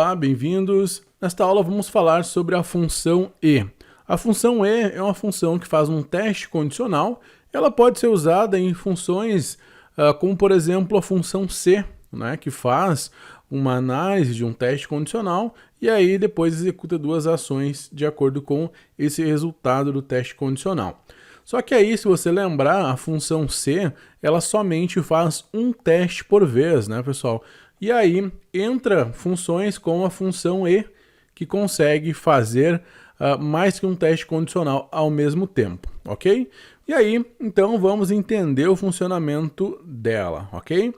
Olá, bem-vindos. Nesta aula vamos falar sobre a função e. A função e é uma função que faz um teste condicional. Ela pode ser usada em funções como, por exemplo, a função c, né, que faz uma análise de um teste condicional e aí depois executa duas ações de acordo com esse resultado do teste condicional. Só que aí, se você lembrar, a função c, ela somente faz um teste por vez, né, pessoal? E aí entra funções como a função e, que consegue fazer mais que um teste condicional ao mesmo tempo, ok? E aí, então, vamos entender o funcionamento dela, ok?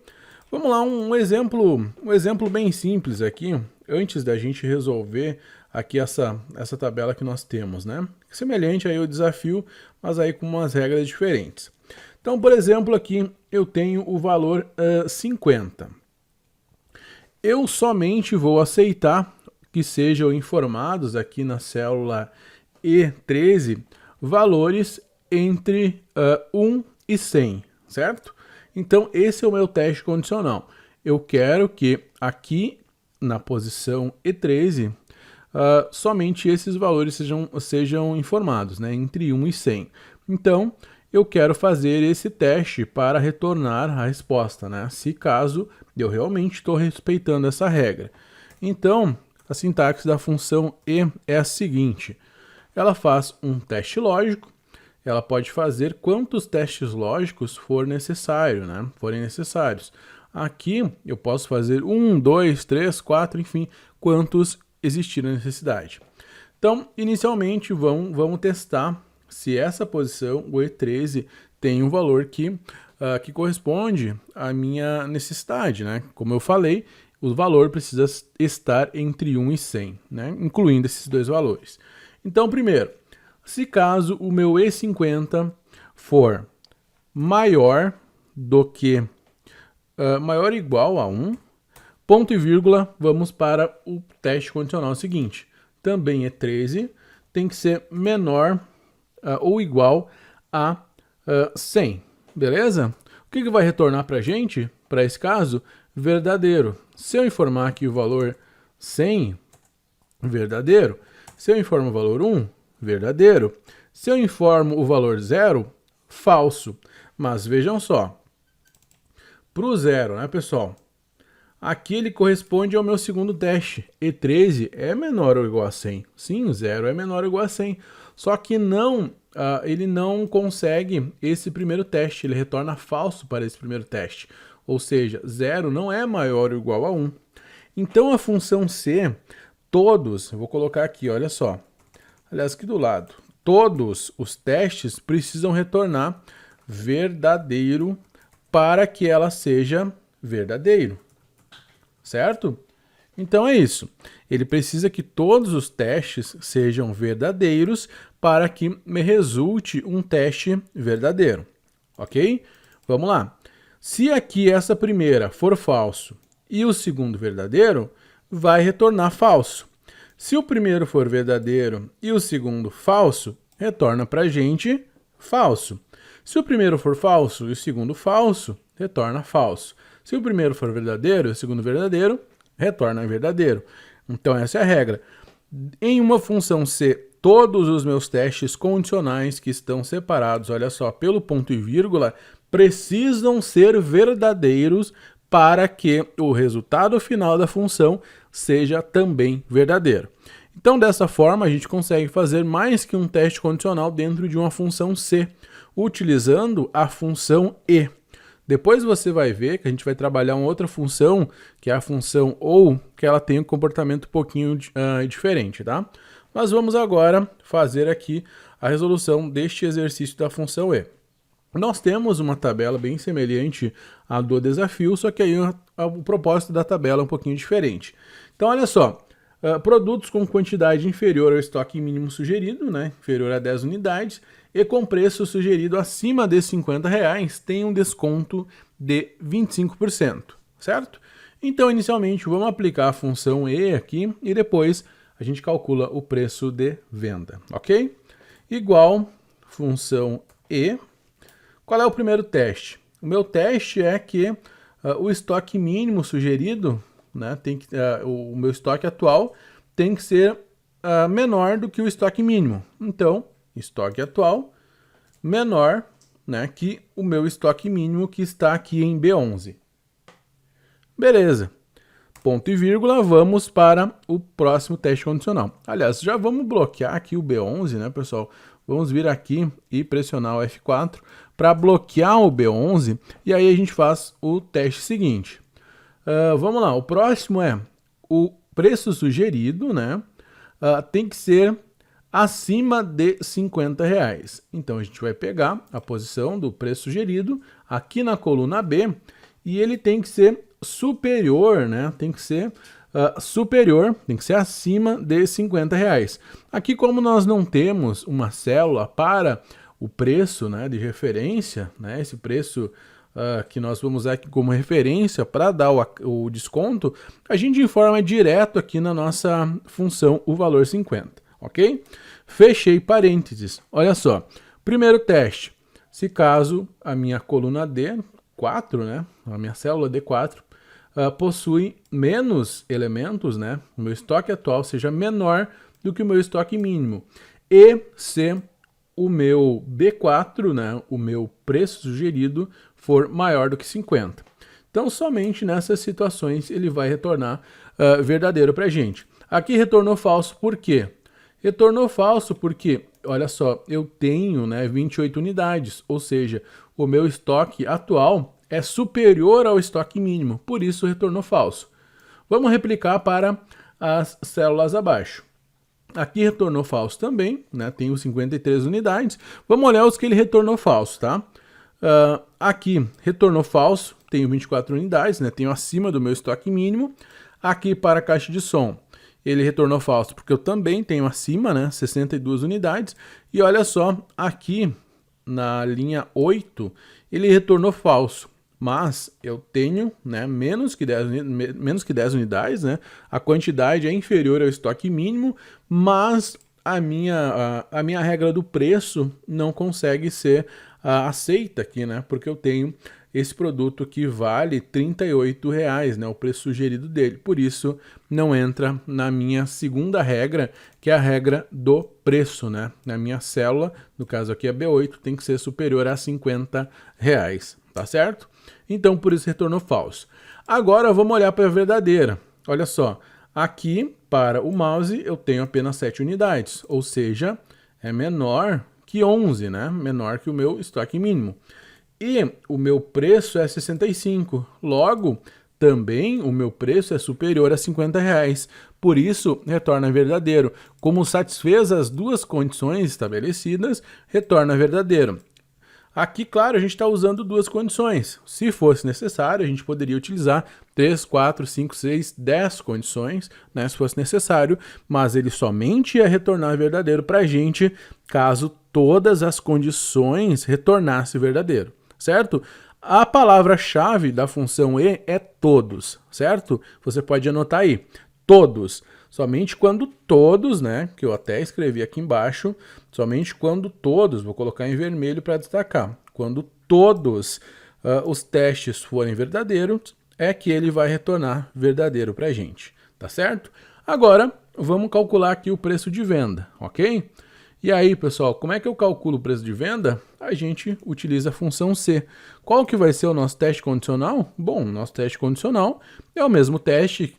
Vamos lá, um exemplo bem simples aqui, antes da gente resolver aqui essa tabela que nós temos, né? Semelhante aí ao desafio, mas aí com umas regras diferentes. Então, por exemplo, aqui eu tenho o valor 50. Eu somente vou aceitar que sejam informados aqui na célula E13 valores entre 1 e 100, certo? Então, esse é o meu teste condicional. Eu quero que aqui na posição E13 somente esses valores sejam informados, né, entre 1 e 100. Então, eu quero fazer esse teste para retornar a resposta, né, se caso eu realmente estou respeitando essa regra. Então, a sintaxe da função e é a seguinte: ela faz um teste lógico, ela pode fazer quantos testes lógicos forem necessários. Aqui eu posso fazer 1, 2, 3, 4, enfim, quantos existir a necessidade. Então, inicialmente, vamos testar se essa posição, o E13, tem um valor que corresponde à minha necessidade, né? Como eu falei, o valor precisa estar entre 1 e 100, né? Incluindo esses dois valores. Então, primeiro, se caso o meu E50 for maior do que, maior ou igual a 1, ponto e vírgula, vamos para o teste condicional seguinte. Também E13 tem que ser menor ou igual a 100, beleza? O que vai retornar para a gente, para esse caso? Verdadeiro. Se eu informar aqui o valor 100, verdadeiro. Se eu informo o valor 1, verdadeiro. Se eu informo o valor 0, falso. Mas vejam só, para o 0, né, pessoal? Aqui ele corresponde ao meu segundo teste. E13 é menor ou igual a 100. Sim, 0 é menor ou igual a 100. Só que ele não consegue esse primeiro teste, ele retorna falso para esse primeiro teste. Ou seja, 0 não é maior ou igual a 1. Então a função c, eu vou colocar aqui, olha só. Aliás, aqui do lado, todos os testes precisam retornar verdadeiro para que ela seja verdadeiro. Certo? Então é isso. Ele precisa que todos os testes sejam verdadeiros para que me resulte um teste verdadeiro. Ok? Vamos lá. Se aqui essa primeira for falso e o segundo verdadeiro, vai retornar falso. Se o primeiro for verdadeiro e o segundo falso, retorna para a gente falso. Se o primeiro for falso e o segundo falso, retorna falso. Se o primeiro for verdadeiro e o segundo verdadeiro, retorna verdadeiro. Então essa é a regra. Em uma função C, todos os meus testes condicionais que estão separados, olha só, pelo ponto e vírgula, precisam ser verdadeiros para que o resultado final da função seja também verdadeiro. Então, dessa forma, a gente consegue fazer mais que um teste condicional dentro de uma função C, utilizando a função e. Depois você vai ver que a gente vai trabalhar uma outra função, que é a função ou, que ela tem um comportamento um pouquinho diferente, tá? Mas vamos agora fazer aqui a resolução deste exercício da função e. Nós temos uma tabela bem semelhante à do desafio, só que aí o propósito da tabela é um pouquinho diferente. Então, olha só, produtos com quantidade inferior ao estoque mínimo sugerido, né, inferior a 10 unidades, e com preço sugerido acima de R$50, tem um desconto de 25%, certo? Então, inicialmente, vamos aplicar a função E aqui e depois a gente calcula o preço de venda, ok? Igual função E. Qual é o primeiro teste? O meu teste é que o estoque mínimo sugerido, né, o meu estoque atual tem que ser menor do que o estoque mínimo. Então, estoque atual menor, né, que o meu estoque mínimo que está aqui em B11. Beleza. Ponto e vírgula, vamos para o próximo teste condicional. Aliás, já vamos bloquear aqui o B11, né, pessoal? Vamos vir aqui e pressionar o F4 para bloquear o B11 e aí a gente faz o teste seguinte. Vamos lá, o próximo é o preço sugerido, né? Tem que ser acima de R$50. Então a gente vai pegar a posição do preço sugerido aqui na coluna B e ele tem que ser superior, né? Tem que ser superior, tem que ser acima de R$50. Aqui, como nós não temos uma célula para o preço, né, de referência, né, esse preço que nós vamos usar aqui como referência para dar o desconto, a gente informa direto aqui na nossa função o valor 50, ok? Fechei parênteses. Olha só, primeiro teste, se caso a minha coluna D4, né, a minha célula D4, possui menos elementos, né, o meu estoque atual seja menor do que o meu estoque mínimo, e se o meu B4, né, o meu preço sugerido, for maior do que 50. Então, somente nessas situações ele vai retornar verdadeiro para a gente. Aqui retornou falso por quê? Retornou falso porque, olha só, eu tenho, né, 28 unidades, ou seja, o meu estoque atual é superior ao estoque mínimo, por isso retornou falso. Vamos replicar para as células abaixo. Aqui retornou falso também, né? Tenho 53 unidades. Vamos olhar os que ele retornou falso, tá? Aqui retornou falso, tenho 24 unidades, né? Tenho acima do meu estoque mínimo. Aqui para a caixa de som, ele retornou falso porque eu também tenho acima, né? 62 unidades. E olha só, aqui na linha 8, ele retornou falso. Mas eu tenho, né, menos que 10 unidades, né? A quantidade é inferior ao estoque mínimo, mas a minha regra do preço não consegue ser aceita aqui, né? Porque eu tenho esse produto que vale R$38, né? O preço sugerido dele. Por isso, não entra na minha segunda regra, que é a regra do preço, né? Na minha célula, no caso aqui a B8, tem que ser superior a R$50, tá certo? Então, por isso retornou falso. Agora, vamos olhar para a verdadeira. Olha só, aqui para o mouse eu tenho apenas 7 unidades, ou seja, é menor que 11, né? Menor que o meu estoque mínimo. E o meu preço é 65, logo, também o meu preço é superior a R$50. Por isso, retorna verdadeiro. Como satisfez as duas condições estabelecidas, retorna verdadeiro. Aqui, claro, a gente está usando duas condições. Se fosse necessário, a gente poderia utilizar 3, 4, 5, 6, 10 condições, né, se fosse necessário, mas ele somente ia retornar verdadeiro para a gente caso todas as condições retornassem verdadeiro, certo? A palavra-chave da função e é todos, certo? Você pode anotar aí, todos. Somente quando todos, né, que eu até escrevi aqui embaixo, somente quando todos, vou colocar em vermelho para destacar, quando todos os testes forem verdadeiros, é que ele vai retornar verdadeiro para a gente, tá certo? Agora, vamos calcular aqui o preço de venda, ok? E aí, pessoal, como é que eu calculo o preço de venda? A gente utiliza a função C. Qual que vai ser o nosso teste condicional? Bom, o nosso teste condicional é o mesmo teste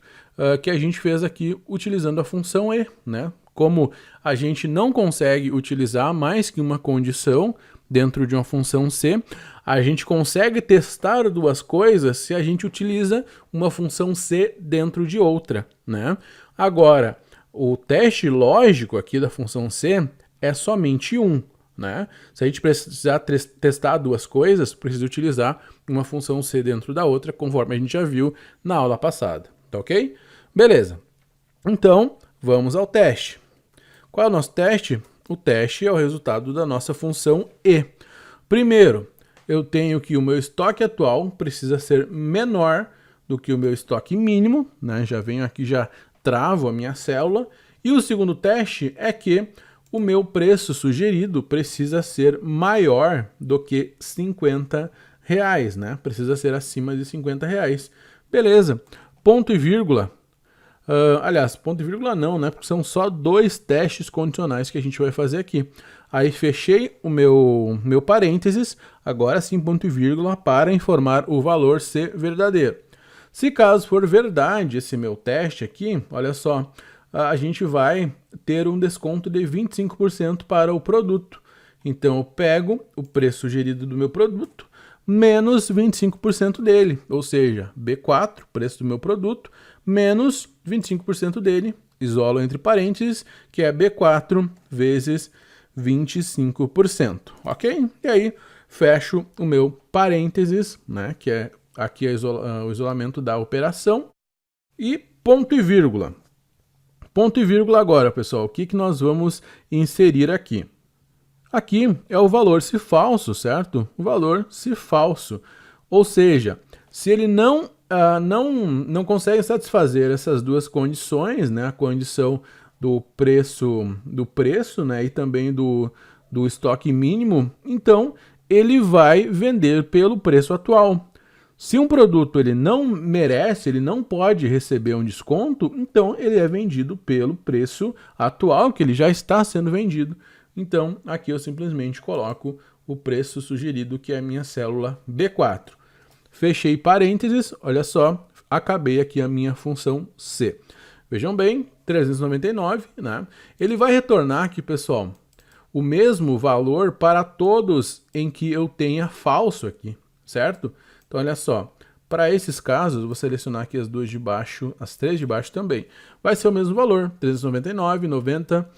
que a gente fez aqui utilizando a função E, né? Como a gente não consegue utilizar mais que uma condição dentro de uma função C, a gente consegue testar duas coisas se a gente utiliza uma função C dentro de outra, né? Agora, o teste lógico aqui da função C é somente um, né? Se a gente precisar testar duas coisas, precisa utilizar uma função C dentro da outra, conforme a gente já viu na aula passada, tá ok? Beleza. Então, vamos ao teste. Qual é o nosso teste? O teste é o resultado da nossa função E. Primeiro, eu tenho que o meu estoque atual precisa ser menor do que o meu estoque mínimo, né? Já venho aqui, já travo a minha célula. E o segundo teste é que o meu preço sugerido precisa ser maior do que R$50, né? Precisa ser acima de R$50. Beleza. ponto e vírgula. Aliás, ponto e vírgula não, né? Porque são só 2 testes condicionais que a gente vai fazer aqui. Aí fechei o meu parênteses, agora sim ponto e vírgula para informar o valor ser verdadeiro. Se caso for verdade esse meu teste aqui, olha só, a gente vai ter um desconto de 25% para o produto. Então eu pego o preço sugerido do meu produto menos 25% dele, ou seja, B4, preço do meu produto, menos 25% dele, isolo entre parênteses, que é B4 vezes 25%, ok? E aí fecho o meu parênteses, né, que é aqui o isolamento da operação, e ponto e vírgula. Ponto e vírgula agora, pessoal, o que nós vamos inserir aqui? Aqui é o valor se falso, certo? O valor se falso. Ou seja, se ele não consegue satisfazer essas duas condições, né? A condição do preço, né? E também do estoque mínimo, então ele vai vender pelo preço atual. Se um produto ele não merece, ele não pode receber um desconto, então ele é vendido pelo preço atual, que ele já está sendo vendido. Então, aqui eu simplesmente coloco o preço sugerido, que é a minha célula B4. Fechei parênteses, olha só, acabei aqui a minha função C. Vejam bem, 399, né? Ele vai retornar aqui, pessoal, o mesmo valor para todos em que eu tenha falso aqui, certo? Então, olha só, para esses casos, vou selecionar aqui as duas de baixo, as três de baixo também. Vai ser o mesmo valor, 399, 90,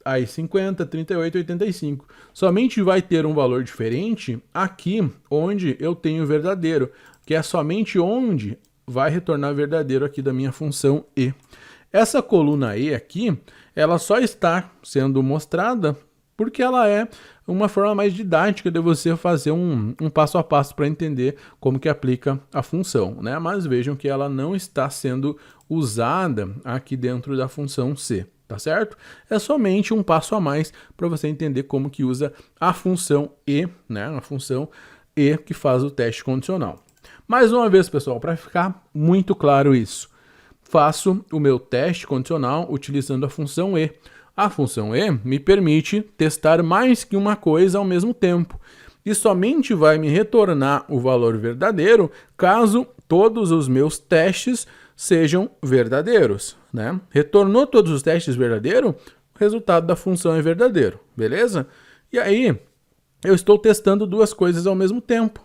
aí 50, 38, 85. Somente vai ter um valor diferente aqui onde eu tenho verdadeiro, que é somente onde vai retornar verdadeiro aqui da minha função E. Essa coluna E aqui, ela só está sendo mostrada porque ela é uma forma mais didática de você fazer um passo a passo para entender como que aplica a função, né? Mas vejam que ela não está sendo usada aqui dentro da função C, tá certo? É somente um passo a mais para você entender como que usa a função E, né? A função E que faz o teste condicional. Mais uma vez, pessoal, para ficar muito claro isso, faço o meu teste condicional utilizando a função E. A função E me permite testar mais que uma coisa ao mesmo tempo e somente vai me retornar o valor verdadeiro caso todos os meus testes sejam verdadeiros, né? Retornou todos os testes verdadeiros, o resultado da função é verdadeiro, beleza? E aí eu estou testando duas coisas ao mesmo tempo,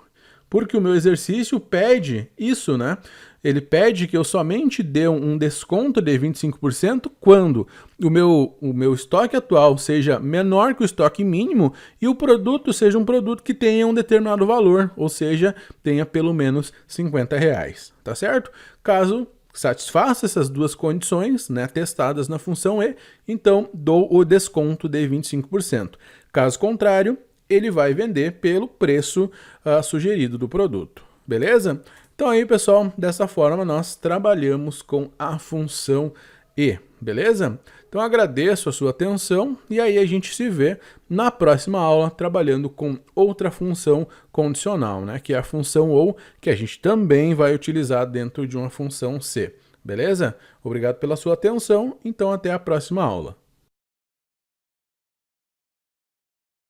porque o meu exercício pede isso, né? Ele pede que eu somente dê um desconto de 25% quando o meu estoque atual seja menor que o estoque mínimo e o produto seja um produto que tenha um determinado valor, ou seja, tenha pelo menos R$50, tá certo? Caso satisfaça essas duas condições, né, testadas na função E, então dou o desconto de 25%. Caso contrário, ele vai vender pelo preço sugerido do produto, beleza? Então aí, pessoal, dessa forma nós trabalhamos com a função E, beleza? Então agradeço a sua atenção e aí a gente se vê na próxima aula trabalhando com outra função condicional, né? Que é a função OU, que a gente também vai utilizar dentro de uma função C, beleza? Obrigado pela sua atenção, então até a próxima aula.